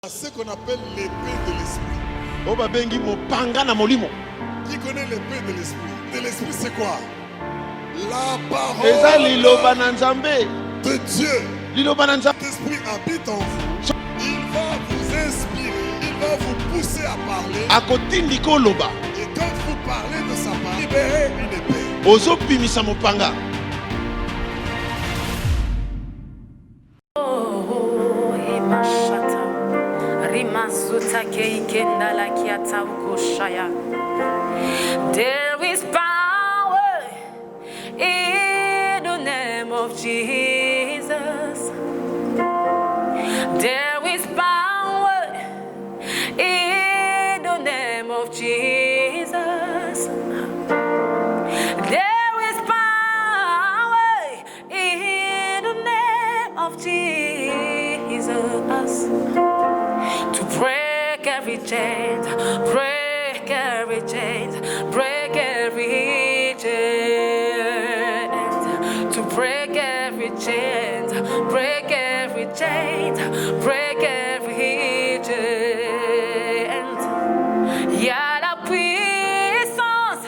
Ce qu'on appelle l'épée de l'esprit. Qui connaît l'épée de l'esprit? De l'esprit, c'est quoi? La parole de Dieu. L'esprit habite en vous. Il va vous inspirer. Il va vous pousser à parler. Et quand vous parlez de sa parole, libérez une épée. There is power in the name of Jesus. There is power in the name of Jesus. There is power in the name of Jesus to break every chain, break every chain, break every chain, to break every chain, break every chain, break every chain. Il y a la puissance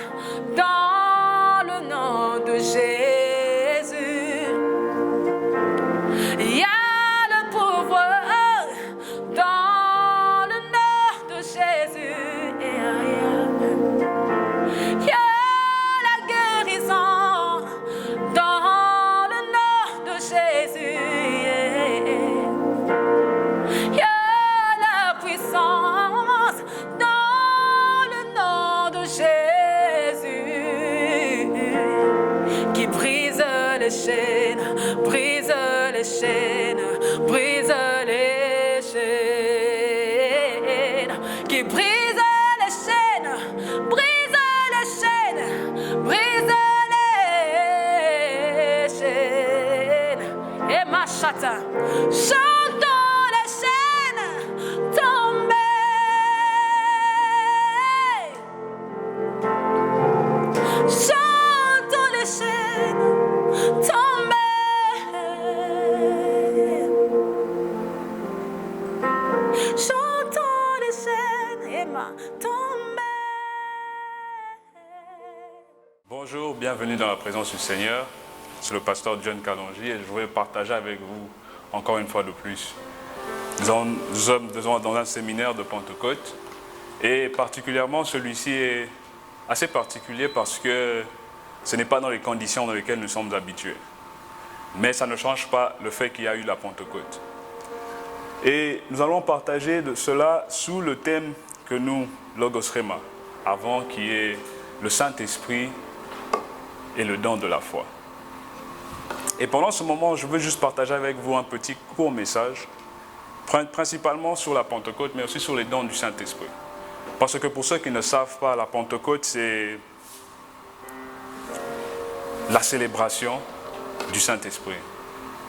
dans le nom de Jésus. Il y a le pouvoir dans le nom de Jésus. Il y a la guérison dans le nom de Jésus. Il y a la puissance dans le nom de Jésus qui brise les chaînes, brise les chaînes, brise les chaînes, qui brise les chaînes, brise les chaînes, brise les chaînes. Et ma chatte, chantons les chaînes tombées. Chantons les chaînes tombées. Chantons les chaînes, Emma, tombées. Bonjour, bienvenue dans la présence du Seigneur. C'est le pasteur John Kalonji et je voudrais partager avec vous encore une fois de plus. Nous sommes dans un séminaire de Pentecôte et particulièrement celui-ci est assez particulier parce que ce n'est pas dans les conditions dans lesquelles nous sommes habitués. Mais ça ne change pas le fait qu'il y a eu la Pentecôte. Et nous allons partager de cela sous le thème que nous, Logos Rema, avons, qui est le Saint-Esprit et le don de la foi. Et pendant ce moment, je veux juste partager avec vous un petit court message, principalement sur la Pentecôte, mais aussi sur les dons du Saint-Esprit. Parce que pour ceux qui ne savent pas, la Pentecôte, c'est la célébration du Saint-Esprit.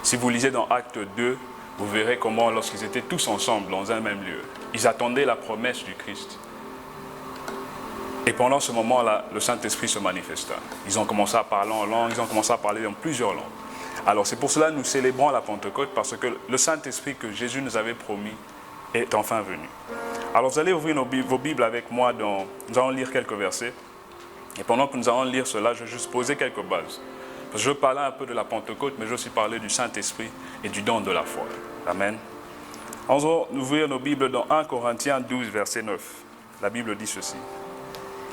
Si vous lisez dans Acte 2, vous verrez comment, lorsqu'ils étaient tous ensemble dans un même lieu, ils attendaient la promesse du Christ. Et pendant ce moment-là, le Saint-Esprit se manifesta. Ils ont commencé à parler en langue, ils ont commencé à parler dans plusieurs langues. Alors c'est pour cela que nous célébrons la Pentecôte, parce que le Saint-Esprit que Jésus nous avait promis est enfin venu. Alors vous allez ouvrir vos Bibles avec moi, nous allons lire quelques versets. Et pendant que nous allons lire cela, je vais juste poser quelques bases. Parce que je veux parler un peu de la Pentecôte, mais je veux aussi parler du Saint-Esprit et du don de la foi. Amen. On va ouvrir nos Bibles dans 1 Corinthiens 12, verset 9. La Bible dit ceci.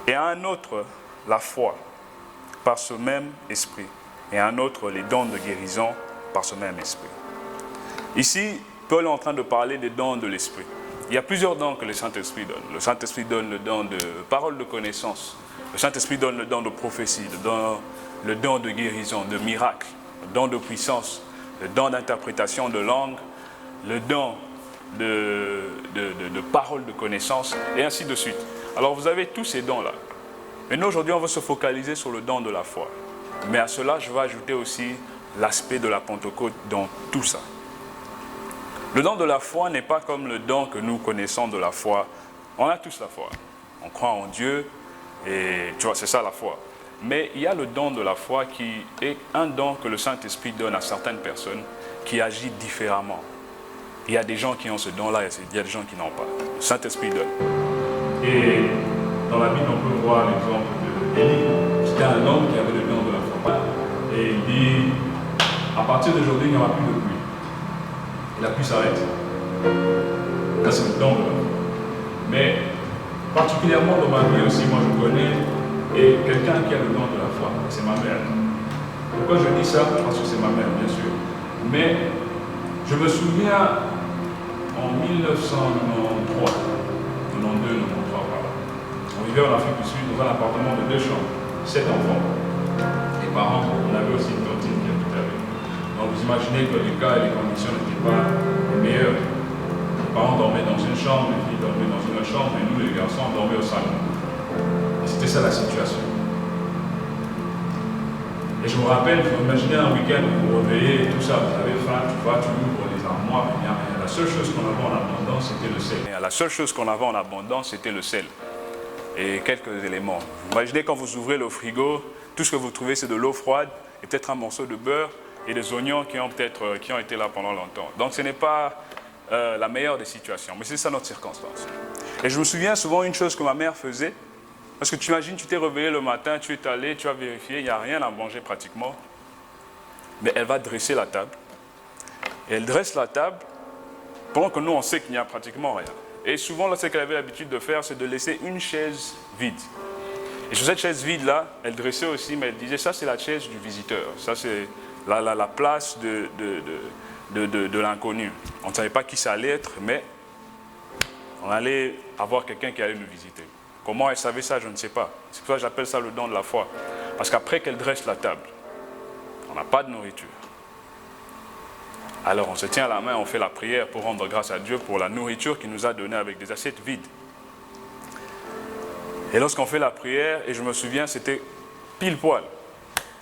Et à un autre, la foi, par ce même esprit. Et à un autre, les dons de guérison, par ce même esprit. Ici, Paul est en train de parler des dons de l'esprit. Il y a plusieurs dons que le Saint-Esprit donne. Le Saint-Esprit donne le don de parole de connaissance. Le Saint-Esprit donne le don de prophétie, le don de guérison, de miracle, le don de puissance, le don d'interprétation de langue, le don de parole de connaissance, et ainsi de suite. Alors vous avez tous ces dons-là. Mais nous, aujourd'hui, on va se focaliser sur le don de la foi. Mais à cela, je vais ajouter aussi l'aspect de la Pentecôte dans tout ça. Le don de la foi n'est pas comme le don que nous connaissons de la foi. On a tous la foi. On croit en Dieu et tu vois, c'est ça la foi. Mais il y a le don de la foi qui est un don que le Saint-Esprit donne à certaines personnes qui agit différemment. Il y a des gens qui ont ce don-là et il y a des gens qui n'ont pas. Le Saint-Esprit donne. Et dans la Bible, on peut voir l'exemple d'Élie. C'était un homme qui avait le don de la foi. Et il dit, à partir d'aujourd'hui, il n'y aura plus de pluie. Et la pluie s'arrête. Là, c'est le don de la foi. Mais particulièrement dans ma vie aussi, moi je connais quelqu'un qui a le don de la foi. C'est ma mère. Pourquoi je dis ça? Parce que c'est ma mère, bien sûr. Mais je me souviens en 1993, 92, 93, voilà. On vivait en Afrique du Sud dans un appartement de 2 chambres, 7 enfants. Les parents, on avait aussi une cantine qui habitait avec nous. Donc vous imaginez que les cas et les conditions n'étaient pas les meilleures. Les parents dormaient dans une chambre, les filles dormaient dans une autre chambre, et nous les garçons dormaient au salon. Et c'était ça la situation. Et je me rappelle, vous imaginez un week-end où vous vous réveillez, tout ça, vous avez faim, tu vas, tu ouvres les armoires, il n'y a rien. La seule chose qu'on avait en abondance, c'était le sel. La seule chose qu'on avait en abondance, c'était le sel. Et quelques éléments. Imaginez quand vous ouvrez le frigo, tout ce que vous trouvez, c'est de l'eau froide, et peut-être un morceau de beurre, et des oignons qui ont été là pendant longtemps. Donc ce n'est pas la meilleure des situations, mais c'est ça notre circonstance. Et je me souviens souvent une chose que ma mère faisait, parce que tu imagines, tu t'es réveillé le matin, tu es allé, tu as vérifié, il n'y a rien à manger pratiquement. Mais elle va dresser la table. Et elle dresse la table pendant que nous, on sait qu'il n'y a pratiquement rien. Et souvent, là, ce qu'elle avait l'habitude de faire, c'est de laisser une chaise vide. Et sur cette chaise vide-là, elle dressait aussi, mais elle disait, ça c'est la chaise du visiteur. Ça c'est la place de l'inconnu. On ne savait pas qui ça allait être, mais on allait avoir quelqu'un qui allait nous visiter. Comment elle savait ça, je ne sais pas. C'est pour ça que j'appelle ça le don de la foi. Parce qu'après qu'elle dresse la table, on n'a pas de nourriture. Alors on se tient à la main, on fait la prière pour rendre grâce à Dieu pour la nourriture qu'il nous a donnée avec des assiettes vides. Et lorsqu'on fait la prière, et je me souviens, c'était pile poil.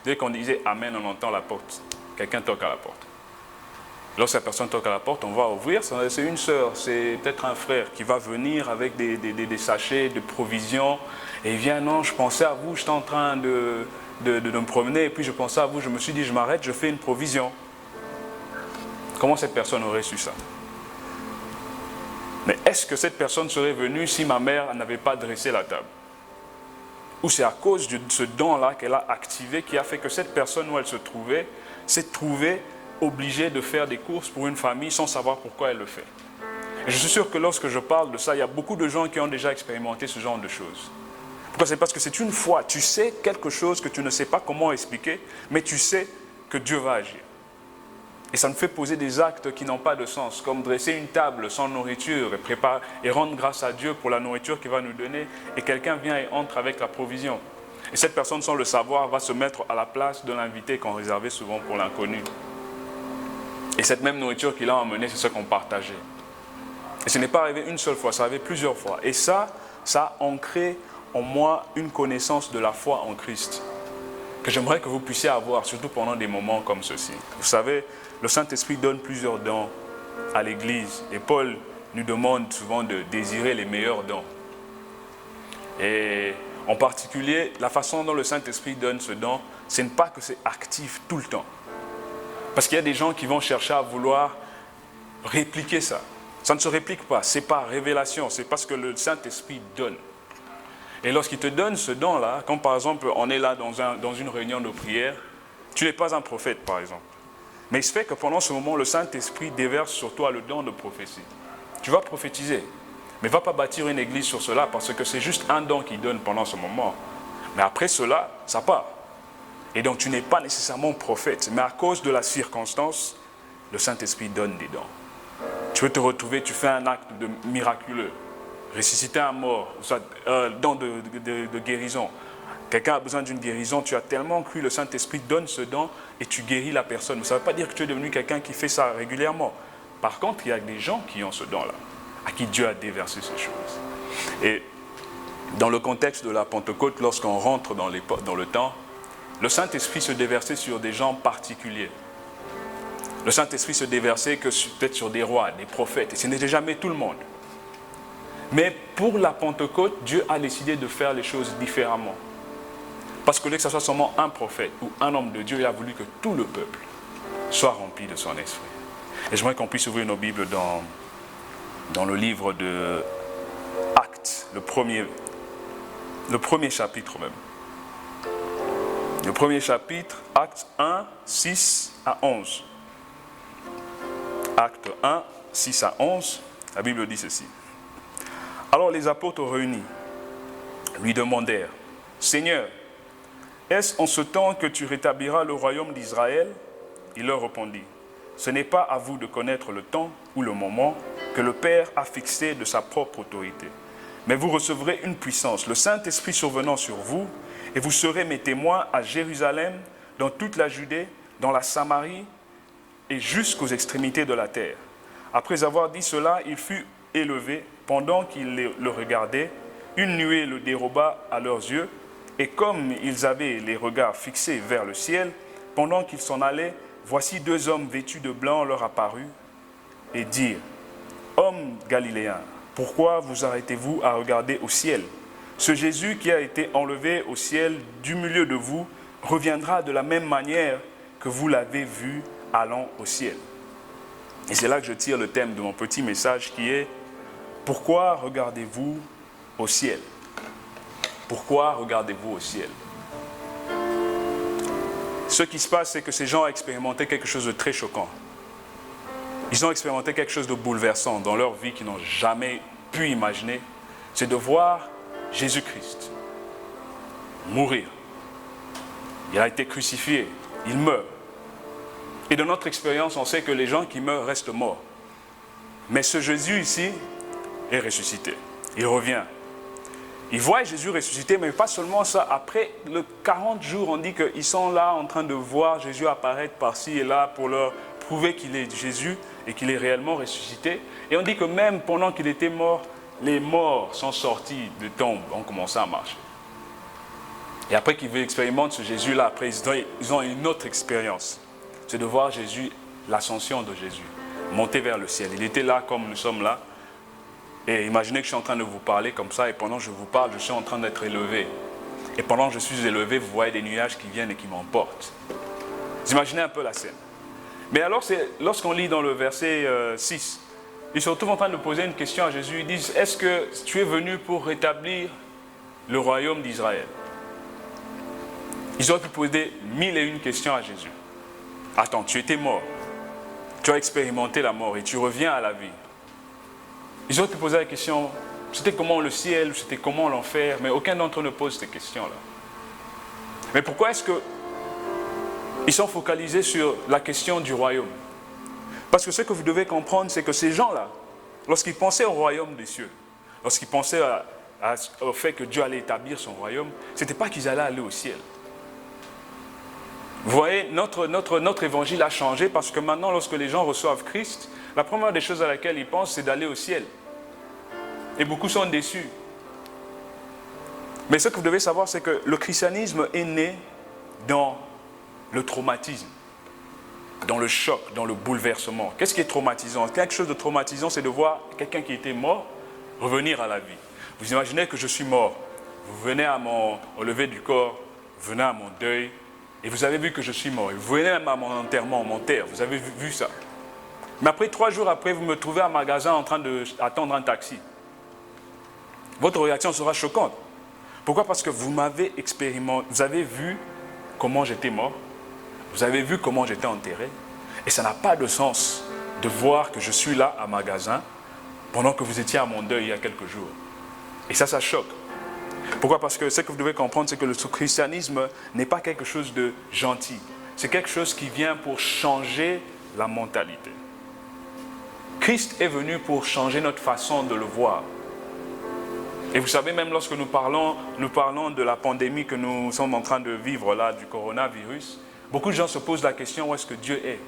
Dès qu'on disait Amen, on entend la porte. Quelqu'un toque à la porte. Lorsque la personne toque à la porte, on va ouvrir. C'est une sœur, c'est peut-être un frère qui va venir avec des sachets de provisions. Et il vient, non, je pensais à vous, j'étais en train de me promener. Et puis je pensais à vous, je me suis dit, je m'arrête, je fais une provision. Comment cette personne aurait su ça? Mais est-ce que cette personne serait venue si ma mère n'avait pas dressé la table? Ou c'est à cause de ce don-là qu'elle a activé qui a fait que cette personne où elle se trouvait s'est trouvée obligée de faire des courses pour une famille sans savoir pourquoi elle le fait. Et je suis sûr que lorsque je parle de ça, il y a beaucoup de gens qui ont déjà expérimenté ce genre de choses. Pourquoi? C'est parce que c'est une foi. Tu sais quelque chose que tu ne sais pas comment expliquer, mais tu sais que Dieu va agir. Et ça me fait poser des actes qui n'ont pas de sens, comme dresser une table sans nourriture et rendre grâce à Dieu pour la nourriture qu'il va nous donner, et quelqu'un vient et entre avec la provision. Et cette personne, sans le savoir, va se mettre à la place de l'invité qu'on réservait souvent pour l'inconnu. Et cette même nourriture qu'il a emmenée, c'est ce qu'on partageait. Et ce n'est pas arrivé une seule fois, ça arrivé plusieurs fois. Et ça a ancré en moi une connaissance de la foi en Christ, que j'aimerais que vous puissiez avoir, surtout pendant des moments comme ceci. Vous savez, le Saint-Esprit donne plusieurs dons à l'Église. Et Paul nous demande souvent de désirer les meilleurs dons. Et en particulier, la façon dont le Saint-Esprit donne ce don, ce n'est pas que c'est actif tout le temps. Parce qu'il y a des gens qui vont chercher à vouloir répliquer ça. Ça ne se réplique pas, c'est par révélation, c'est parce que le Saint-Esprit donne. Et lorsqu'il te donne ce don-là, comme par exemple on est là dans une réunion de prière, tu n'es pas un prophète par exemple. Mais il se fait que pendant ce moment, le Saint-Esprit déverse sur toi le don de prophétie. Tu vas prophétiser, mais ne va pas bâtir une église sur cela parce que c'est juste un don qu'il donne pendant ce moment. Mais après cela, ça part. Et donc tu n'es pas nécessairement prophète, mais à cause de la circonstance, le Saint-Esprit donne des dons. Tu veux te retrouver, tu fais un acte miraculeux, ressusciter un mort, don de guérison. Quelqu'un a besoin d'une guérison, tu as tellement cru, le Saint-Esprit donne ce don et tu guéris la personne. Mais ça ne veut pas dire que tu es devenu quelqu'un qui fait ça régulièrement. Par contre, il y a des gens qui ont ce don-là, à qui Dieu a déversé ces choses. Et dans le contexte de la Pentecôte, lorsqu'on rentre dans le temps, le Saint-Esprit se déversait sur des gens particuliers. Le Saint-Esprit se déversait peut-être sur des rois, des prophètes, et ce n'était jamais tout le monde. Mais pour la Pentecôte, Dieu a décidé de faire les choses différemment. Parce que que ce soit seulement un prophète ou un homme de Dieu, il a voulu que tout le peuple soit rempli de son esprit. Et j'aimerais qu'on puisse ouvrir nos Bibles dans le livre de Actes, le premier chapitre même. Le premier chapitre, Actes 1, 6 à 11. Actes 1, 6 à 11, la Bible dit ceci. Alors les apôtres réunis lui demandèrent, « Seigneur, est-ce en ce temps que tu rétabliras le royaume d'Israël ?» Il leur répondit, « Ce n'est pas à vous de connaître le temps ou le moment que le Père a fixé de sa propre autorité. Mais vous recevrez une puissance, le Saint-Esprit survenant sur vous, et vous serez mes témoins à Jérusalem, dans toute la Judée, dans la Samarie et jusqu'aux extrémités de la terre. » Après avoir dit cela, il fut élevé. Pendant qu'ils le regardaient, une nuée le déroba à leurs yeux, et comme ils avaient les regards fixés vers le ciel, pendant qu'ils s'en allaient, voici deux hommes vêtus de blanc leur apparurent et dirent, « Hommes galiléens, pourquoi vous arrêtez-vous à regarder au ciel? Ce Jésus qui a été enlevé au ciel du milieu de vous reviendra de la même manière que vous l'avez vu allant au ciel. » Et c'est là que je tire le thème de mon petit message qui est « Pourquoi regardez-vous au ciel ?» Pourquoi regardez-vous au ciel? Ce qui se passe, c'est que ces gens ont expérimenté quelque chose de très choquant. Ils ont expérimenté quelque chose de bouleversant dans leur vie qu'ils n'ont jamais pu imaginer. C'est de voir Jésus-Christ mourir. Il a été crucifié, il meurt. Et dans notre expérience, on sait que les gens qui meurent restent morts. Mais ce Jésus ici est ressuscité. Il revient. Ils voient Jésus ressuscité, mais pas seulement ça. Après le 40 jours, on dit qu'ils sont là en train de voir Jésus apparaître par-ci et là pour leur prouver qu'il est Jésus et qu'il est réellement ressuscité. Et on dit que même pendant qu'il était mort, les morts sont sortis de tombe, ont commencé à marcher. Et après qu'ils expérimentent ce Jésus-là, après ils ont une autre expérience. C'est de voir Jésus, l'ascension de Jésus, monter vers le ciel. Il était là comme nous sommes là. Et imaginez que je suis en train de vous parler comme ça, et pendant que je vous parle, je suis en train d'être élevé. Et pendant que je suis élevé, vous voyez des nuages qui viennent et qui m'emportent. Vous imaginez un peu la scène. Mais alors, lorsqu'on lit dans le verset 6, ils se retrouvent en train de poser une question à Jésus. Ils disent, est-ce que tu es venu pour rétablir le royaume d'Israël? Ils auraient pu poser 1001 questions à Jésus. Attends, tu étais mort. Tu as expérimenté la mort et tu reviens à la vie. Ils auraient pu poser la question, c'était comment le ciel, c'était comment l'enfer, mais aucun d'entre eux ne pose ces questions-là. Mais pourquoi est-ce qu'ils sont focalisés sur la question du royaume? Parce que ce que vous devez comprendre, c'est que ces gens-là, lorsqu'ils pensaient au royaume des cieux, lorsqu'ils pensaient au fait que Dieu allait établir son royaume, ce n'était pas qu'ils allaient aller au ciel. Vous voyez, notre évangile a changé parce que maintenant, lorsque les gens reçoivent Christ, la première des choses à laquelle ils pensent, c'est d'aller au ciel. Et beaucoup sont déçus. Mais ce que vous devez savoir, c'est que le christianisme est né dans le traumatisme, dans le choc, dans le bouleversement. Qu'est-ce qui est traumatisant? Quelque chose de traumatisant, c'est de voir quelqu'un qui était mort revenir à la vie. Vous imaginez que je suis mort. Vous venez au lever du corps, vous venez à mon deuil, et vous avez vu que je suis mort. Et vous venez même à mon enterrement, mon terre. Vous avez vu ça. Mais après, 3 jours après, vous me trouvez à un magasin en train d'attendre un taxi. Votre réaction sera choquante. Pourquoi? Parce que vous m'avez expérimenté, vous avez vu comment j'étais mort, vous avez vu comment j'étais enterré, et ça n'a pas de sens de voir que je suis là à magasin pendant que vous étiez à mon deuil il y a quelques jours. Et ça choque. Pourquoi? Parce que ce que vous devez comprendre, c'est que le christianisme n'est pas quelque chose de gentil. C'est quelque chose qui vient pour changer la mentalité. Christ est venu pour changer notre façon de le voir. Et vous savez, même lorsque nous parlons de la pandémie que nous sommes en train de vivre là, du coronavirus, beaucoup de gens se posent la question, où est-ce que Dieu est?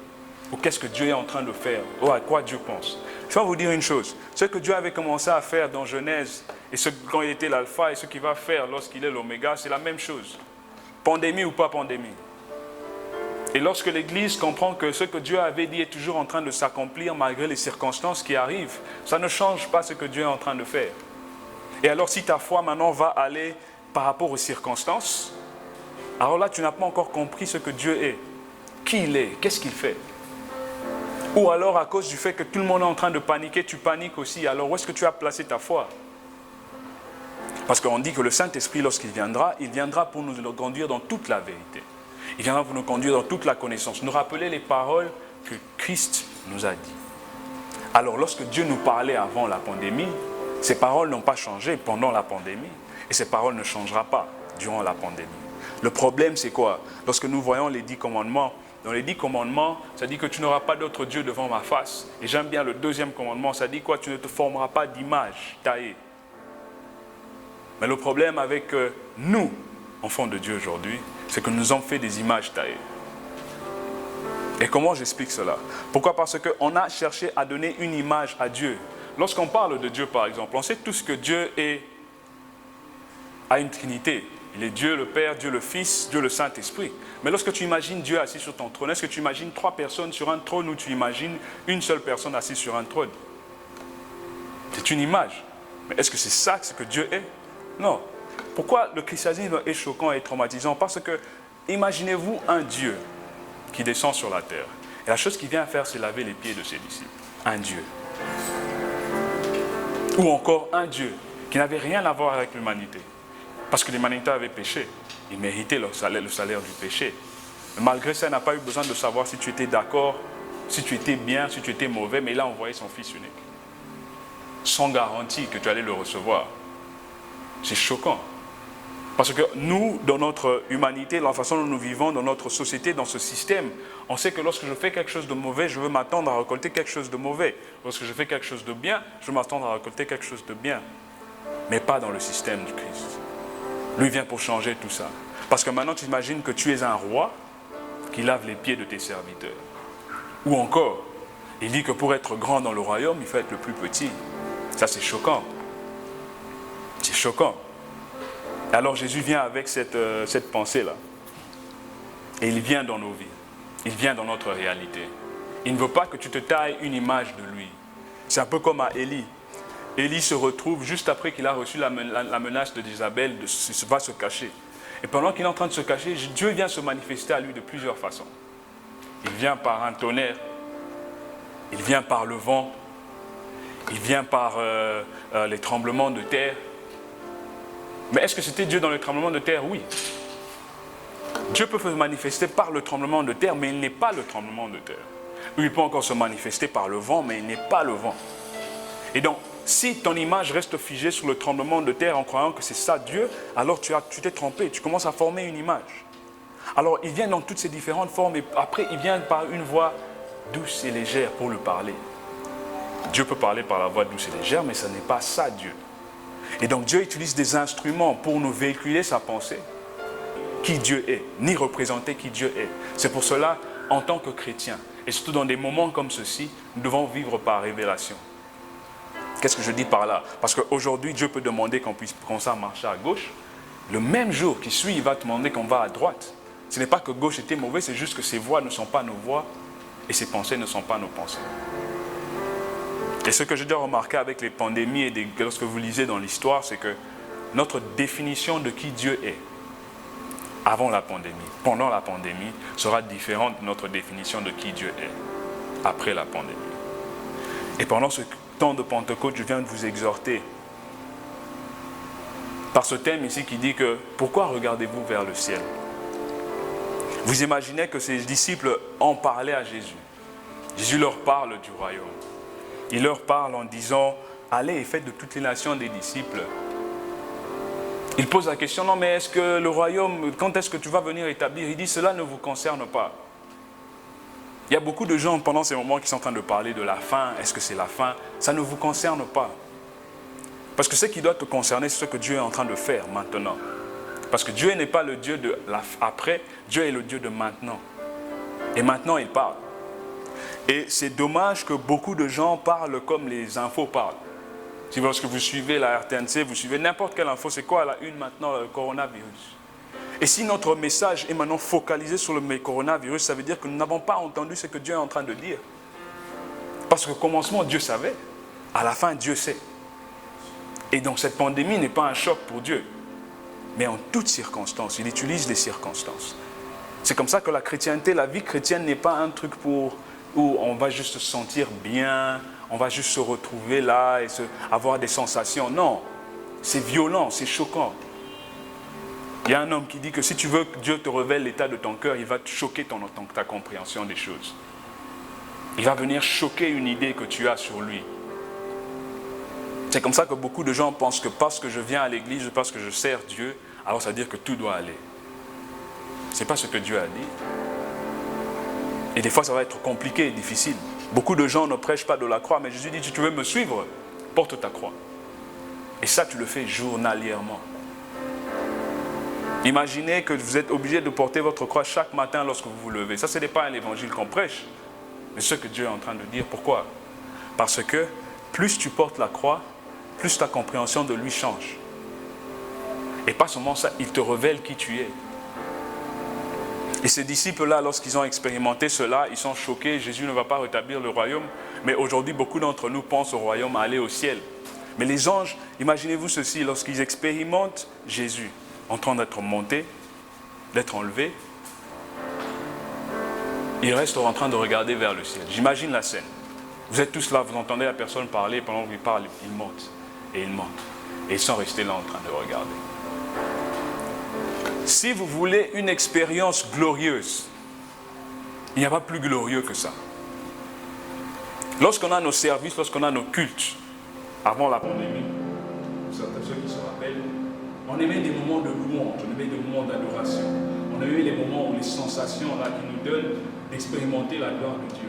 Ou qu'est-ce que Dieu est en train de faire? Ou à quoi Dieu pense? Je vais vous dire une chose, ce que Dieu avait commencé à faire dans Genèse, et quand il était l'alpha, et ce qu'il va faire lorsqu'il est l'oméga, c'est la même chose. Pandémie ou pas pandémie. Et lorsque l'Église comprend que ce que Dieu avait dit est toujours en train de s'accomplir malgré les circonstances qui arrivent, ça ne change pas ce que Dieu est en train de faire. Et alors si ta foi maintenant va aller par rapport aux circonstances, alors là tu n'as pas encore compris ce que Dieu est, qui il est, qu'est-ce qu'il fait. Ou alors à cause du fait que tout le monde est en train de paniquer, tu paniques aussi. Alors où est-ce que tu as placé ta foi? Parce qu'on dit que le Saint-Esprit, lorsqu'il viendra pour nous conduire dans toute la vérité. Il viendra pour nous conduire dans toute la connaissance, nous rappeler les paroles que Christ nous a dit. Alors lorsque Dieu nous parlait avant la pandémie, ces paroles n'ont pas changé pendant la pandémie et ces paroles ne changeront pas durant la pandémie. Le problème c'est quoi? Lorsque nous voyons les 10 commandements, dans les 10 commandements, ça dit que tu n'auras pas d'autre Dieu devant ma face. Et j'aime bien le deuxième commandement, ça dit quoi? Tu ne te formeras pas d'image taillée. Mais le problème avec nous, enfants de Dieu aujourd'hui, c'est que nous avons fait des images taillées. Et comment j'explique cela? Pourquoi? Parce qu'on a cherché à donner une image à Dieu. Lorsqu'on parle de Dieu, par exemple, on sait tous que Dieu a une trinité. Il est Dieu le Père, Dieu le Fils, Dieu le Saint-Esprit. Mais lorsque tu imagines Dieu assis sur ton trône, est-ce que tu imagines 3 personnes sur un trône ou tu imagines une seule personne assise sur un trône? C'est une image. Mais est-ce que c'est ça ce que Dieu est? Non. Pourquoi le christianisme est choquant et traumatisant? Parce que, imaginez-vous un Dieu qui descend sur la terre. Et la chose qu'il vient faire, c'est laver les pieds de ses disciples. Un Dieu. Ou encore un Dieu qui n'avait rien à voir avec l'humanité. Parce que l'humanité avait péché. Il méritait le salaire du péché. Mais malgré ça, il n'a pas eu besoin de savoir si tu étais d'accord, si tu étais bien, si tu étais mauvais, mais il a envoyé son Fils unique. Sans garantie que tu allais le recevoir. C'est choquant. Parce que nous, dans notre humanité, dans la façon dont nous vivons, dans notre société, dans ce système, on sait que lorsque je fais quelque chose de mauvais, je veux m'attendre à récolter quelque chose de mauvais. Lorsque je fais quelque chose de bien, je veux m'attendre à récolter quelque chose de bien. Mais pas dans le système du Christ. Lui vient pour changer tout ça. Parce que maintenant, tu imagines que tu es un roi qui lave les pieds de tes serviteurs. Ou encore, il dit que pour être grand dans le royaume, il faut être le plus petit. Ça, c'est choquant. C'est choquant. Alors Jésus vient avec cette pensée-là. Et il vient dans nos vies. Il vient dans notre réalité. Il ne veut pas que tu te tailles une image de lui. C'est un peu comme à Élie. Élie se retrouve juste après qu'il a reçu la menace de Jézabel, va se cacher. Et pendant qu'il est en train de se cacher, Dieu vient se manifester à lui de plusieurs façons. Il vient par un tonnerre, il vient par le vent, il vient par les tremblements de terre. Mais est-ce que c'était Dieu dans le tremblement de terre? Oui. Dieu peut se manifester par le tremblement de terre, mais il n'est pas le tremblement de terre. Il peut encore se manifester par le vent, mais il n'est pas le vent. Et donc, si ton image reste figée sur le tremblement de terre en croyant que c'est ça Dieu, alors tu t'es trompé, tu commences à former une image. Alors il vient dans toutes ces différentes formes et après il vient par une voix douce et légère pour le parler. Dieu peut parler par la voix douce et légère, mais ce n'est pas ça Dieu. Et donc Dieu utilise des instruments pour nous véhiculer sa pensée, qui Dieu est, ni représenter qui Dieu est. C'est pour cela, en tant que chrétien, et surtout dans des moments comme ceci, nous devons vivre par révélation. Qu'est-ce que je dis par là? Parce qu'aujourd'hui, Dieu peut demander qu'on puisse commencer à marcher à gauche. Le même jour qui suit, il va te demander qu'on va à droite. Ce n'est pas que gauche était mauvais, c'est juste que ses voix ne sont pas nos voix et ses pensées ne sont pas nos pensées. Et ce que j'ai déjà remarqué avec les pandémies et lorsque vous lisez dans l'histoire, c'est que notre définition de qui Dieu est, avant la pandémie, pendant la pandémie, sera différente de notre définition de qui Dieu est, après la pandémie. Et pendant ce temps de Pentecôte, je viens de vous exhorter par ce thème ici qui dit que pourquoi regardez-vous vers le ciel? Vous imaginez que ces disciples en parlaient à Jésus. Jésus leur parle du royaume. Il leur parle en disant allez et faites de toutes les nations des disciples. Il pose la question non mais est-ce que le royaume, quand est-ce que tu vas venir établir? Il dit cela ne vous concerne pas. Il y a beaucoup de gens pendant ces moments qui sont en train de parler de la fin. Est-ce que c'est la fin? Ça ne vous concerne pas. Parce que ce qui doit te concerner, c'est ce que Dieu est en train de faire maintenant. Parce que Dieu n'est pas le Dieu de l'après, Dieu est le Dieu de maintenant. Et maintenant, il parle. Et c'est dommage que beaucoup de gens parlent comme les infos parlent. Si lorsque vous suivez la RTNC, vous suivez n'importe quelle info, c'est quoi la une maintenant, le coronavirus? Et si notre message est maintenant focalisé sur le coronavirus, ça veut dire que nous n'avons pas entendu ce que Dieu est en train de dire. Parce qu'au commencement, Dieu savait. À la fin, Dieu sait. Et donc cette pandémie n'est pas un choc pour Dieu. Mais en toutes circonstances, il utilise les circonstances. C'est comme ça que la chrétienté, la vie chrétienne n'est pas un truc pour où on va juste se sentir bien, on va juste se retrouver là et avoir des sensations. Non, c'est violent, c'est choquant. Il y a un homme qui dit que si tu veux que Dieu te révèle l'état de ton cœur, il va te choquer ta compréhension des choses. Il va venir choquer une idée que tu as sur lui. C'est comme ça que beaucoup de gens pensent que parce que je viens à l'église, parce que je sers Dieu, alors ça veut dire que tout doit aller. Ce n'est pas ce que Dieu a dit. Et des fois, ça va être compliqué et difficile. Beaucoup de gens ne prêchent pas de la croix, mais Jésus dit, si tu veux me suivre, porte ta croix. Et ça, tu le fais journalièrement. Imaginez que vous êtes obligé de porter votre croix chaque matin lorsque vous vous levez. Ça, ce n'est pas un évangile qu'on prêche, mais ce que Dieu est en train de dire. Pourquoi? Parce que plus tu portes la croix, plus ta compréhension de lui change. Et pas seulement ça, il te révèle qui tu es. Et ces disciples-là, lorsqu'ils ont expérimenté cela, ils sont choqués. Jésus ne va pas rétablir le royaume. Mais aujourd'hui, beaucoup d'entre nous pensent au royaume, à aller au ciel. Mais les anges, imaginez-vous ceci, lorsqu'ils expérimentent Jésus en train d'être monté, d'être enlevé, ils restent en train de regarder vers le ciel. J'imagine la scène. Vous êtes tous là, vous entendez la personne parler, pendant qu'il parle, il monte et il monte. Et ils sont restés là en train de regarder. Si vous voulez une expérience glorieuse, il n'y a pas plus glorieux que ça. Lorsqu'on a nos services, lorsqu'on a nos cultes, avant la pandémie, certains ceux qui se rappellent, on aimait des moments de louange, on aimait des moments d'adoration, on aimait les moments où les sensations là, qui nous donnent d'expérimenter la gloire de Dieu.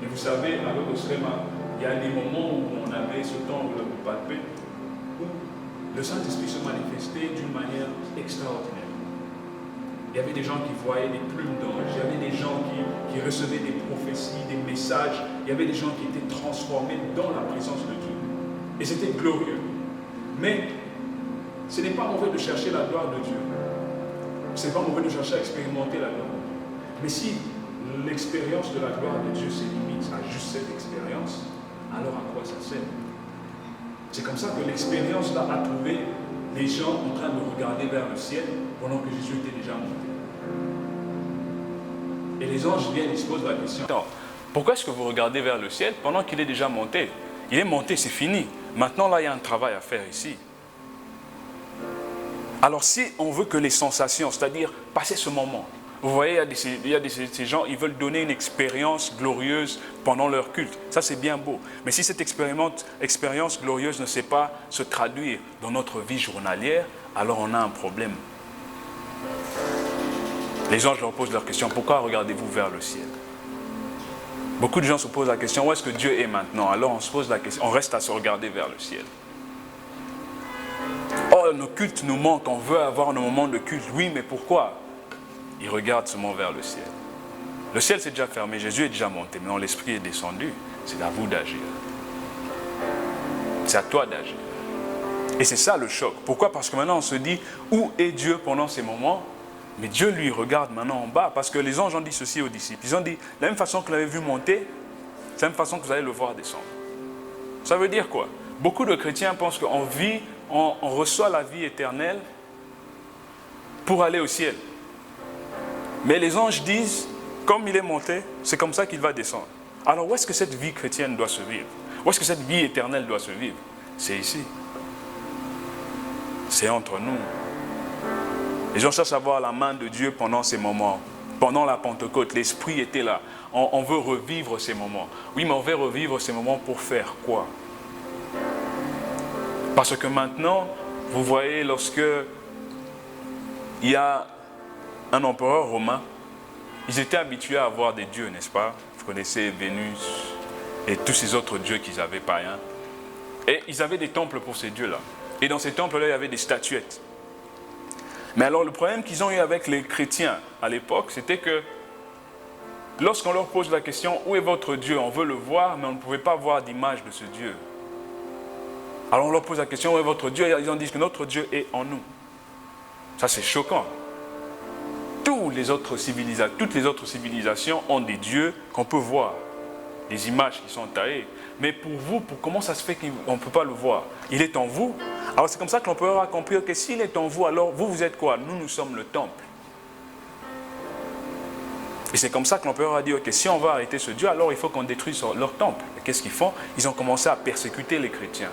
Et vous savez, avec Osrema, il y a des moments où on avait ce temps où le palpé, où le Saint-Esprit se manifestait d'une manière extraordinaire. Il y avait des gens qui voyaient des plumes d'ange, il y avait des gens qui recevaient des prophéties, des messages, il y avait des gens qui étaient transformés dans la présence de Dieu. Et c'était glorieux. Mais ce n'est pas mauvais de chercher la gloire de Dieu. Ce n'est pas mauvais de chercher à expérimenter la gloire de Dieu. Mais si l'expérience de la gloire de Dieu se limite à juste cette expérience, alors à quoi ça sert? C'est comme ça que l'expérience là a trouvé les gens en train de regarder vers le ciel pendant que Jésus était déjà monté. Et les anges viennent et se posent la question. Attends, pourquoi est-ce que vous regardez vers le ciel pendant qu'il est déjà monté? Il est monté, c'est fini. Maintenant là, il y a un travail à faire ici. Alors si on veut que les sensations, c'est-à-dire passer ce moment, vous voyez, il y a ces gens, ils veulent donner une expérience glorieuse pendant leur culte. Ça, c'est bien beau. Mais si cette expérience glorieuse ne sait pas se traduire dans notre vie journalière, alors on a un problème. Les gens leur posent leur question, pourquoi regardez-vous vers le ciel? Beaucoup de gens se posent la question, où est-ce que Dieu est maintenant? Alors on se pose la question, on reste à se regarder vers le ciel. Oh, nos cultes nous manquent, on veut avoir nos moments de culte. Oui, mais pourquoi? Ils regardent seulement vers le ciel. Le ciel s'est déjà fermé, Jésus est déjà monté, maintenant l'Esprit est descendu. C'est à vous d'agir. C'est à toi d'agir. Et c'est ça le choc. Pourquoi? Parce que maintenant on se dit, où est Dieu pendant ces moments? Mais Dieu lui regarde maintenant en bas, parce que les anges ont dit ceci aux disciples. Ils ont dit, la même façon que vous l'avez vu monter, c'est la même façon que vous allez le voir descendre. Ça veut dire quoi? Beaucoup de chrétiens pensent qu'on vit, on reçoit la vie éternelle pour aller au ciel. Mais les anges disent, comme il est monté, c'est comme ça qu'il va descendre. Alors où est-ce que cette vie chrétienne doit se vivre? Où est-ce que cette vie éternelle doit se vivre? C'est ici. C'est entre nous. Les gens cherchent à voir la main de Dieu pendant ces moments. Pendant la Pentecôte, l'Esprit était là. On veut revivre ces moments. Oui, mais on veut revivre ces moments pour faire quoi? Parce que maintenant, vous voyez, lorsque il y a un empereur romain, ils étaient habitués à avoir des dieux, n'est-ce pas? Vous connaissez Vénus et tous ces autres dieux qu'ils avaient païens. Et ils avaient des temples pour ces dieux-là. Et dans ces temples-là, il y avait des statuettes. Mais alors, le problème qu'ils ont eu avec les chrétiens à l'époque, c'était que lorsqu'on leur pose la question, où est votre Dieu? On veut le voir, mais on ne pouvait pas voir d'image de ce Dieu. Alors on leur pose la question, où est votre Dieu? Ils ont dit que notre Dieu est en nous. Ça, c'est choquant. Toutes les autres civilisations ont des dieux qu'on peut voir, des images qui sont taillées. Mais pour vous, comment ça se fait qu'on ne peut pas le voir? Il est en vous. Alors c'est comme ça que l'empereur a compris que s'il est en vous, alors vous êtes quoi? Nous sommes le temple. Et c'est comme ça que l'empereur a dit, ok, si on va arrêter ce Dieu, alors il faut qu'on détruise leur temple. Et qu'est-ce qu'ils font? Ils ont commencé à persécuter les chrétiens.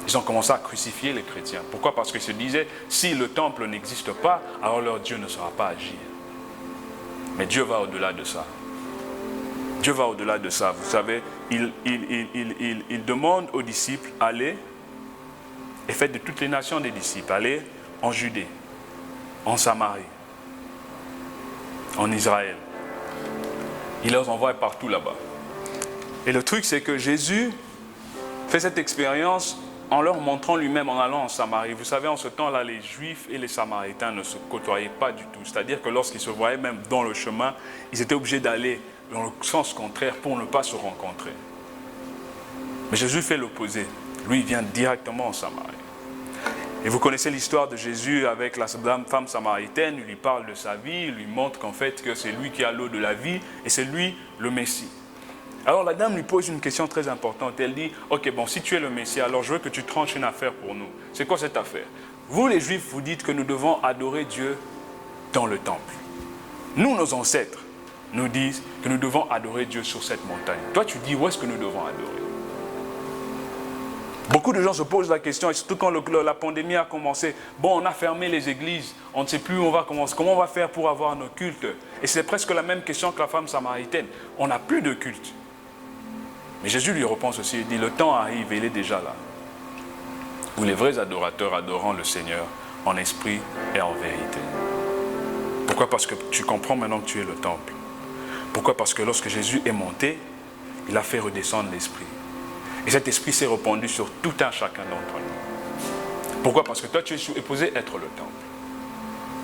Ils ont commencé à crucifier les chrétiens. Pourquoi? Parce qu'ils se disaient, si le temple n'existe pas, alors leur Dieu ne saura pas agir. Mais Dieu va au-delà de ça. Dieu va au-delà de ça. Vous savez, il demande aux disciples, allez, et faites de toutes les nations des disciples, allez en Judée, en Samarie, en Israël. Il les envoie partout là-bas. Et le truc, c'est que Jésus fait cette expérience en leur montrant lui-même en allant en Samarie. Vous savez, en ce temps-là, les Juifs et les Samaritains ne se côtoyaient pas du tout. C'est-à-dire que lorsqu'ils se voyaient même dans le chemin, ils étaient obligés d'aller dans le sens contraire pour ne pas se rencontrer. Mais Jésus fait l'opposé. Lui, il vient directement en Samarie. Et vous connaissez l'histoire de Jésus avec la femme samaritaine. Il lui parle de sa vie, il lui montre qu'en fait, que c'est lui qui a l'eau de la vie et c'est lui le Messie. Alors la dame lui pose une question très importante. Elle dit, ok, bon, si tu es le Messie, alors je veux que tu tranches une affaire pour nous. C'est quoi cette affaire? Vous, les Juifs, vous dites que nous devons adorer Dieu dans le temple. Nous, nos ancêtres, nous disent que nous devons adorer Dieu sur cette montagne. Toi, tu dis, où est-ce que nous devons adorer? Beaucoup de gens se posent la question, et surtout quand la pandémie a commencé. Bon, on a fermé les églises, on ne sait plus où on va commencer. Comment on va faire pour avoir nos cultes? Et c'est presque la même question que la femme samaritaine. On n'a plus de culte. Mais Jésus lui répond ceci, il dit, le temps arrive, et il est déjà là, où les vrais adorateurs adoreront le Seigneur en esprit et en vérité. Pourquoi? Parce que tu comprends maintenant que tu es le temple. Pourquoi? Parce que lorsque Jésus est monté, il a fait redescendre l'esprit. Et cet esprit s'est répandu sur tout un chacun d'entre nous. Pourquoi? Parce que toi, tu es supposé être le temple.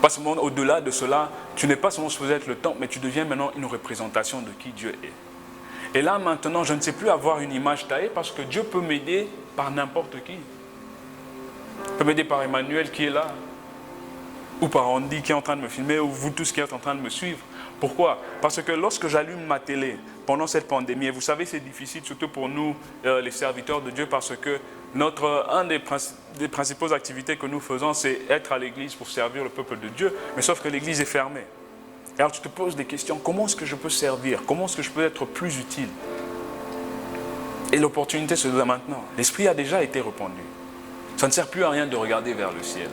Pas seulement au-delà de cela, tu n'es pas seulement supposé être le temple, mais tu deviens maintenant une représentation de qui Dieu est. Et là, maintenant, je ne sais plus avoir une image taillée parce que Dieu peut m'aider par n'importe qui. Il peut m'aider par Emmanuel qui est là, ou par Andy qui est en train de me filmer, ou vous tous qui êtes en train de me suivre. Pourquoi? Parce que lorsque j'allume ma télé pendant cette pandémie, et vous savez c'est difficile surtout pour nous les serviteurs de Dieu parce que une des principales activités que nous faisons c'est être à l'église pour servir le peuple de Dieu, mais sauf que l'église est fermée. Et alors tu te poses des questions, comment est-ce que je peux servir? Comment est-ce que je peux être plus utile? Et l'opportunité se donne maintenant. L'esprit a déjà été répandu. Ça ne sert plus à rien de regarder vers le ciel.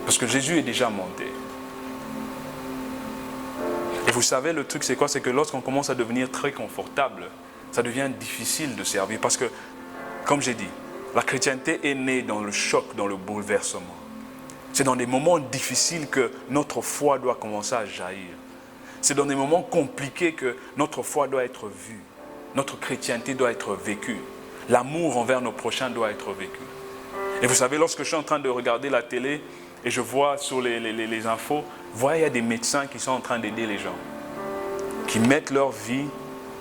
Parce que Jésus est déjà monté. Et vous savez, le truc c'est quoi? C'est que lorsqu'on commence à devenir très confortable, ça devient difficile de servir. Parce que, comme j'ai dit, la chrétienté est née dans le choc, dans le bouleversement. C'est dans des moments difficiles que notre foi doit commencer à jaillir. C'est dans des moments compliqués que notre foi doit être vue. Notre chrétienté doit être vécue. L'amour envers nos prochains doit être vécu. Et vous savez, lorsque je suis en train de regarder la télé, et je vois sur les infos, il y a des médecins qui sont en train d'aider les gens. Qui mettent leur vie,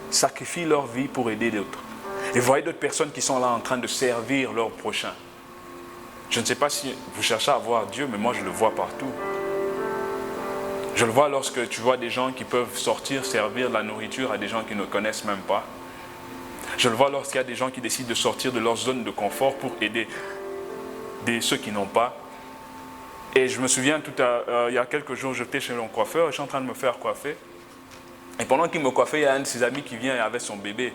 sacrifient leur vie pour aider d'autres. Et vous voyez d'autres personnes qui sont là en train de servir leurs prochains. Je ne sais pas si vous cherchez à voir Dieu, mais moi je le vois partout. Je le vois lorsque tu vois des gens qui peuvent sortir, servir de la nourriture à des gens qui ne connaissent même pas. Je le vois lorsqu'il y a des gens qui décident de sortir de leur zone de confort pour aider ceux qui n'ont pas. Et je me souviens, il y a quelques jours, j'étais chez mon coiffeur et je suis en train de me faire coiffer. Et pendant qu'il me coiffait, il y a un de ses amis qui vient avec son bébé.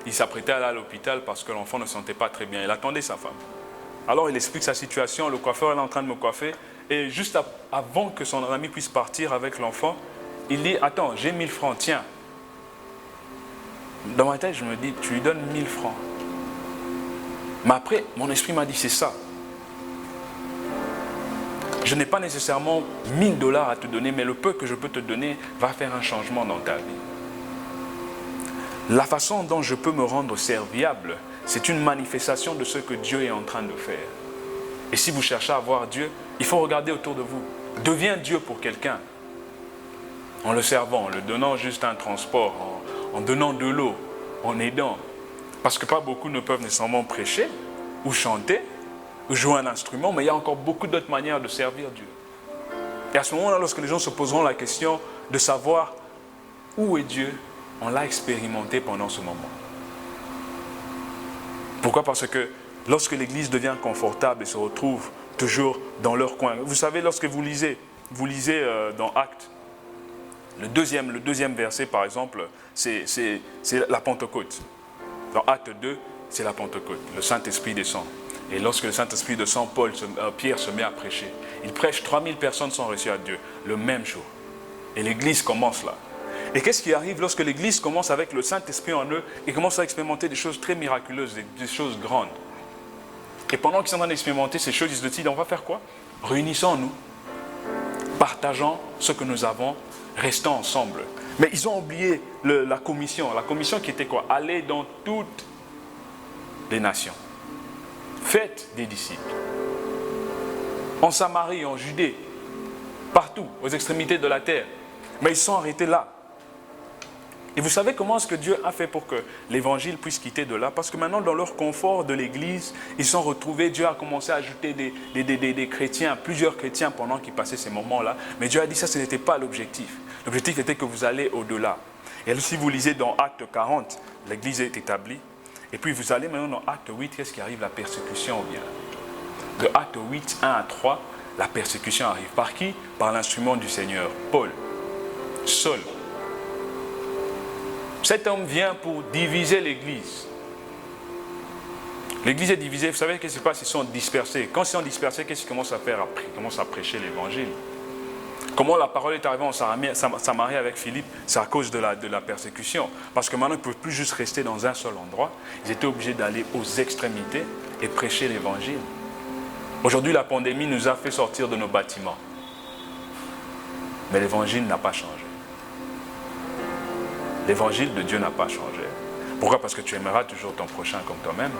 Il s'apprêtait à aller à l'hôpital parce que l'enfant ne se sentait pas très bien. Il attendait sa femme. Alors il explique sa situation, le coiffeur est en train de me coiffer. Et juste avant que son ami puisse partir avec l'enfant, il dit, attends, j'ai 1000 francs, tiens. Dans ma tête, je me dis, tu lui donnes 1000 francs. Mais après, mon esprit m'a dit, c'est ça. Je n'ai pas nécessairement 1000 $ à te donner, mais le peu que je peux te donner va faire un changement dans ta vie. La façon dont je peux me rendre serviable, c'est une manifestation de ce que Dieu est en train de faire. Et si vous cherchez à voir Dieu, il faut regarder autour de vous. Deviens Dieu pour quelqu'un. En le servant, en le donnant juste un transport, en donnant de l'eau, en aidant. Parce que pas beaucoup ne peuvent nécessairement prêcher ou chanter, ou jouer un instrument, mais il y a encore beaucoup d'autres manières de servir Dieu. Et à ce moment-là, lorsque les gens se poseront la question de savoir où est Dieu, on l'a expérimenté pendant ce moment. Pourquoi? Parce que lorsque l'Église devient confortable et se retrouve toujours dans leur coin. Vous savez, lorsque vous lisez dans Actes, Le deuxième verset, par exemple, c'est la Pentecôte. Dans Acte 2, c'est la Pentecôte. Le Saint-Esprit descend. Et lorsque le Saint-Esprit descend, Pierre se met à prêcher. Il prêche, 3000 personnes sont reçues à Dieu le même jour. Et l'Église commence là. Et qu'est-ce qui arrive lorsque l'Église commence avec le Saint-Esprit en eux et commence à expérimenter des choses très miraculeuses, des choses grandes. Et pendant qu'ils sont en train d'expérimenter ces choses, ils se disent, on va faire quoi? Réunissons-nous, partageons ce que nous avons, restons ensemble. Mais ils ont oublié la commission. La commission qui était quoi? Aller dans toutes les nations. Faites des disciples. En Samarie, en Judée, partout, aux extrémités de la terre. Mais ils sont arrêtés là. Et vous savez comment est-ce que Dieu a fait pour que l'évangile puisse quitter de là? Parce que maintenant, dans leur confort de l'église, ils sont retrouvés. Dieu a commencé à ajouter des chrétiens, plusieurs chrétiens pendant qu'ils passaient ces moments-là. Mais Dieu a dit ça, ce n'était pas l'objectif. L'objectif était que vous allez au-delà. Et si vous lisez dans Acte 40, l'église est établie. Et puis vous allez maintenant dans Acte 8, qu'est-ce qui arrive? La persécution vient. De Acte 8, 1 à 3, la persécution arrive. Par qui? Par l'instrument du Seigneur, Paul, Saul. Cet homme vient pour diviser l'église. L'église est divisée, vous savez ce qui se passe? Ils sont dispersés. Quand ils sont dispersés, qu'est-ce qu'ils commencent à faire après? Ils commencent à prêcher l'évangile. Comment la parole est arrivée en Samarie avec Philippe? C'est à cause de la persécution. Parce que maintenant, ils ne peuvent plus juste rester dans un seul endroit. Ils étaient obligés d'aller aux extrémités et prêcher l'évangile. Aujourd'hui, la pandémie nous a fait sortir de nos bâtiments. Mais l'évangile n'a pas changé. L'évangile de Dieu n'a pas changé. Pourquoi? Parce que tu aimeras toujours ton prochain comme toi-même.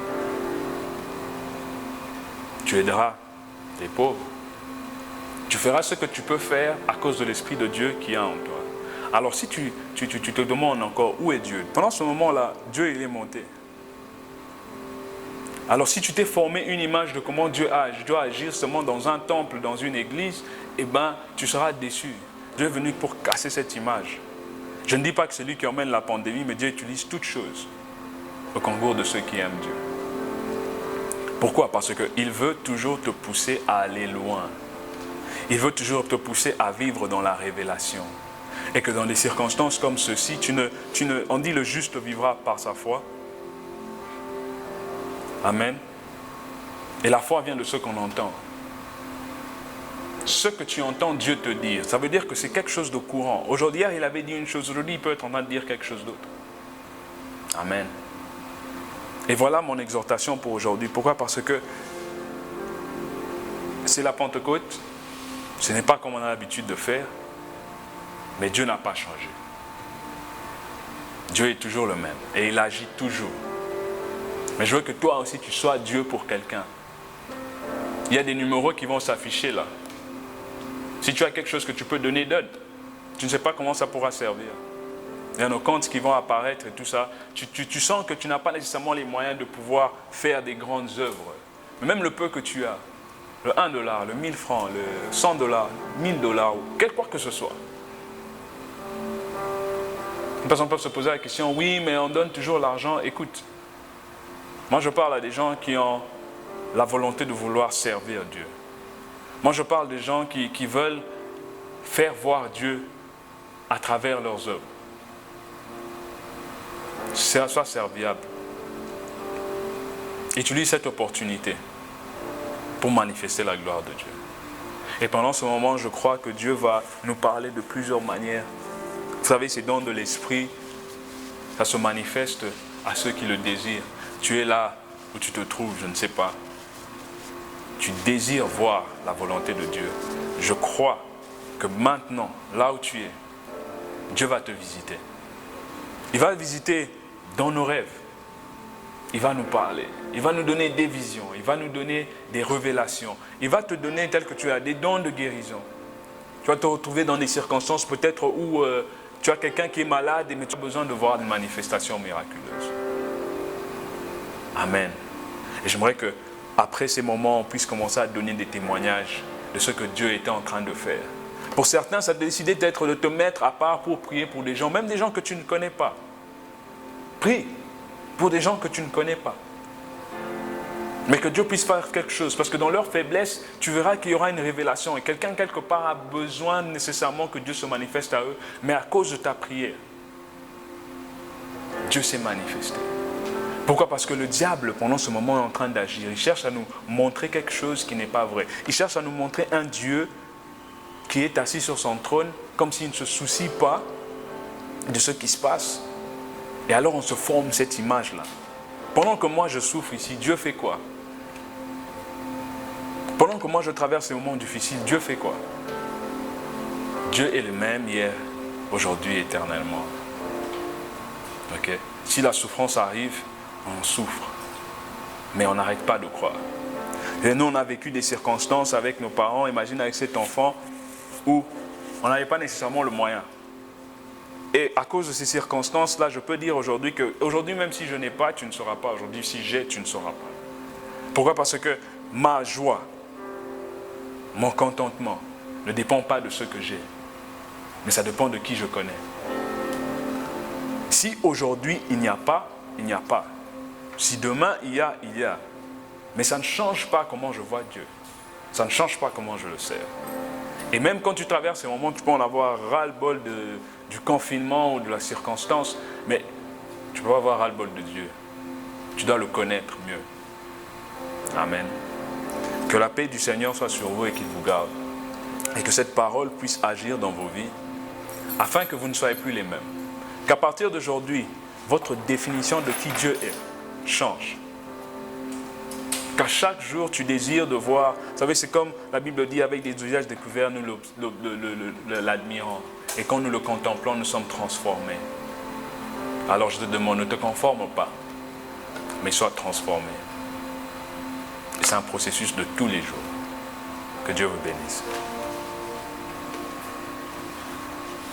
Tu aideras les pauvres. Tu feras ce que tu peux faire à cause de l'Esprit de Dieu qui est en toi. Alors si tu te demandes encore où est Dieu, pendant ce moment-là, Dieu il est monté. Alors si tu t'es formé une image de comment Dieu doit agir seulement dans un temple, dans une église, eh bien tu seras déçu. Dieu est venu pour casser cette image. Je ne dis pas que c'est lui qui emmène la pandémie, mais Dieu utilise toutes choses au concours de ceux qui aiment Dieu. Pourquoi? Parce qu'il veut toujours te pousser à aller loin. Il veut toujours te pousser à vivre dans la révélation. Et que dans des circonstances comme ceci, on dit le juste vivra par sa foi. Amen. Et la foi vient de ce qu'on entend. Ce que tu entends Dieu te dire, ça veut dire que c'est quelque chose de courant. Aujourd'hui, il avait dit une chose, aujourd'hui, il peut être en train de dire quelque chose d'autre. Amen. Et voilà mon exhortation pour aujourd'hui. Pourquoi? Parce que c'est la Pentecôte. Ce n'est pas comme on a l'habitude de faire, mais Dieu n'a pas changé. Dieu est toujours le même et il agit toujours. Mais je veux que toi aussi tu sois Dieu pour quelqu'un. Il y a des numéros qui vont s'afficher là. Si tu as quelque chose que tu peux donner, donne. Tu ne sais pas comment ça pourra servir. Il y a nos comptes qui vont apparaître et tout ça. Tu sens que tu n'as pas nécessairement les moyens de pouvoir faire des grandes œuvres. Mais même le peu que tu as, le 1 $, le 1000 francs, le 100 $, 1000 $, ou quelque part que ce soit. Une personne peut se poser la question, oui, mais on donne toujours l'argent. Écoute, moi je parle à des gens qui ont la volonté de vouloir servir Dieu. Moi je parle des gens qui veulent faire voir Dieu à travers leurs œuvres. Sois serviable. Utilise cette opportunité pour manifester la gloire de Dieu. Et pendant ce moment, je crois que Dieu va nous parler de plusieurs manières. Vous savez, ces dons de l'esprit, ça se manifeste à ceux qui le désirent. Tu es là où tu te trouves, je ne sais pas. Tu désires voir la volonté de Dieu. Je crois que maintenant, là où tu es, Dieu va te visiter. Il va te visiter dans nos rêves. Il va nous parler. Il va nous donner des visions. Il va nous donner des révélations. Il va te donner, tel que tu as, des dons de guérison. Tu vas te retrouver dans des circonstances peut-être où tu as quelqu'un qui est malade, mais tu as besoin de voir une manifestation miraculeuse. Amen. Et j'aimerais qu'après ces moments, on puisse commencer à donner des témoignages de ce que Dieu était en train de faire. Pour certains, ça a décidé d'être de te mettre à part pour prier pour des gens, même des gens que tu ne connais pas. Prie pour des gens que tu ne connais pas. Mais que Dieu puisse faire quelque chose. Parce que dans leur faiblesse, tu verras qu'il y aura une révélation. Et quelqu'un, quelque part, a besoin nécessairement que Dieu se manifeste à eux. Mais à cause de ta prière, Dieu s'est manifesté. Pourquoi? Parce que le diable, pendant ce moment, est en train d'agir. Il cherche à nous montrer quelque chose qui n'est pas vrai. Il cherche à nous montrer un Dieu qui est assis sur son trône, comme s'il ne se soucie pas de ce qui se passe. Et alors on se forme cette image-là. Pendant que moi je souffre ici, Dieu fait quoi? Pendant que moi je traverse ces moments difficiles, Dieu fait quoi? Dieu est le même hier, aujourd'hui, éternellement. Ok? Si la souffrance arrive, on souffre. Mais on n'arrête pas de croire. Et nous, on a vécu des circonstances avec nos parents, imagine avec cet enfant, où on n'avait pas nécessairement le moyen. Et à cause de ces circonstances-là, je peux dire aujourd'hui que, aujourd'hui même si je n'ai pas, tu ne sauras pas. Aujourd'hui, si j'ai, tu ne sauras pas. Pourquoi? Parce que ma joie, mon contentement ne dépend pas de ce que j'ai, mais ça dépend de qui je connais. Si aujourd'hui il n'y a pas, il n'y a pas. Si demain il y a, il y a. Mais ça ne change pas comment je vois Dieu. Ça ne change pas comment je le sers. Et même quand tu traverses ces moments, tu peux en avoir ras-le-bol du confinement ou de la circonstance, mais tu peux avoir ras-le-bol de Dieu. Tu dois le connaître mieux. Amen. Que la paix du Seigneur soit sur vous et qu'il vous garde. Et que cette parole puisse agir dans vos vies, afin que vous ne soyez plus les mêmes. Qu'à partir d'aujourd'hui, votre définition de qui Dieu est change. Qu'à chaque jour, tu désires de voir. Vous savez, c'est comme la Bible dit, avec des visages découverts, nous l'admirons. Et quand nous le contemplons, nous sommes transformés. Alors je te demande, ne te conforme pas, mais sois transformé. Et c'est un processus de tous les jours. Que Dieu vous bénisse.